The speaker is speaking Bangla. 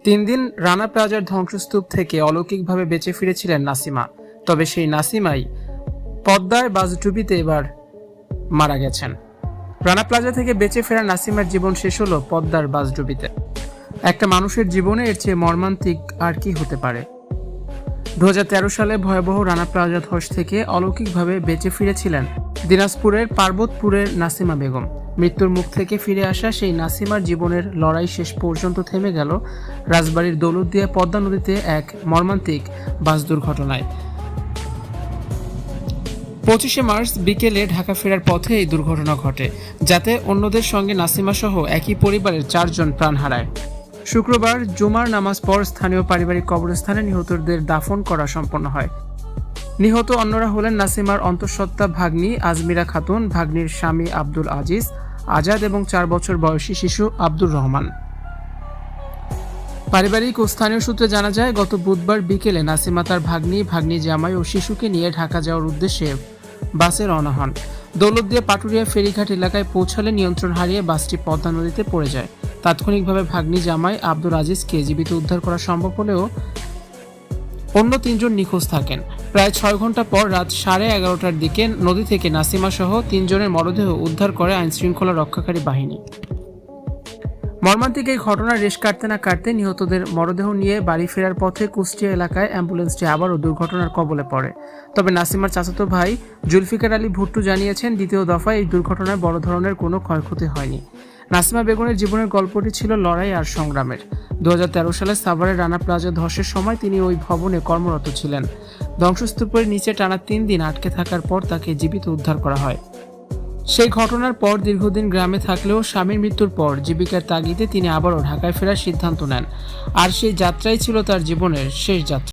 তিন দিন রানা প্লাজার ধ্বংসস্তূপ থেকে অলৌকিকভাবে বেঁচে ফিরেছিলেন নাসিমা। তবে সেই নাসিমাই পদ্মায় বাসডুবিতে এবার মারা গেছেন। রানা প্লাজা থেকে বেঁচে ফেরা নাসিমার জীবন শেষ হলো পদ্মার বাসডুবিতে। একটা মানুষের জীবনে এর চেয়ে মর্মান্তিক আর কি হতে পারে। 2013 সালে ভয়াবহ রানা প্লাজা ধস থেকে অলৌকিকভাবে বেঁচে ফিরেছিলেন দিনাজপুরের পার্বতপুরের নাসিমা বেগম। মৃত্যুর মুখ থেকে ফিরে আসা সেই নাসিমার জীবনের লড়াই শেষ পর্যন্ত থেমে গেল রাজবাড়ীর দৌলতদিয়া পদ্মা নদীতে এক মর্মান্তিক বাস দুর্ঘটনায়। 25 মার্চ বিকেলে ঢাকা ফেরার পথে এই দুর্ঘটনা ঘটে, যাতে অন্যদের সঙ্গে নাসিমা সহ একই পরিবারের 4 জন প্রাণ হারায়। শুক্রবার জুমার নামাজ পর স্থানীয় পারিবারিক কবরস্থানে নিহতদের দাফন করা সম্পন্ন হয়। নিহত অন্যরা হলেন নাসিমার অন্তঃসত্ত্বা ভাগ্নি আজমিরা খাতুন, ভাগ্নির স্বামী আব্দুল আজিজ আজাদ এবং 4 বছর বয়সী শিশু আব্দুর রহমান। পারিবারিক ও স্থানীয় সূত্রে জানা যায়, গত বুধবার বিকেলে নাসিমা তার ভাগ্নি জামাই ও শিশুকে নিয়ে ঢাকা যাওয়ার উদ্দেশ্যে বাসে রওনা হন। দৌলতদিয়া পাটুরিয়া ফেরিঘাট এলাকায় পৌঁছালে নিয়ন্ত্রণ হারিয়ে বাসটি পদ্মা নদীতে পড়ে যায়। তাৎক্ষণিকভাবে ভাগ্নি জামাই আব্দুল আজিজকে জীবিত উদ্ধার করা সম্ভব হলেও অন্য 3 জন নিখোঁজ থাকেন। প্রায় 6 ঘন্টা পর রাত 11:30টার দিকে নদী থেকে নাসিমা সহ 3 জনের মরদেহ উদ্ধার করে আইনশৃঙ্খলা রক্ষাকারী বাহিনী। মর্মান্তিক এই ঘটনার রেশ কাটতে না কাটতে নিহতদের মরদেহ নিয়ে বাড়ি ফেরার পথে কুষ্টিয়া এলাকায় অ্যাম্বুলেন্সটি আবারও দুর্ঘটনার কবলে পড়ে। তবে নাসিমার চাচাতো ভাই জুলফিকার আলী ভুট্টু জানিয়েছেন, দ্বিতীয় দফায় এই দুর্ঘটনায় বড় ধরনের কোনো ক্ষয়ক্ষতি হয়নি। নাসিমা বেগমের জীবনের গল্পটি ছিল লড়াই আর সংগ্রামের। 2013 সালে সাভারের রানা প্লাজা ধসের সময় তিনি ওই ভবনে কর্মরত ছিলেন। ধ্বংসস্তূপের নিচে টানা 3 দিন আটকে থাকার পর তাকে জীবিত উদ্ধার করা হয়। সেই ঘটনার পর দীর্ঘদিন গ্রামে থাকলেও স্বামীর মৃত্যুর পর জীবিকার তাগিদে তিনি আবারও ঢাকায় ফেরার সিদ্ধান্ত নেন। আর সেই যাত্রাই ছিল তার জীবনের শেষ যাত্রা।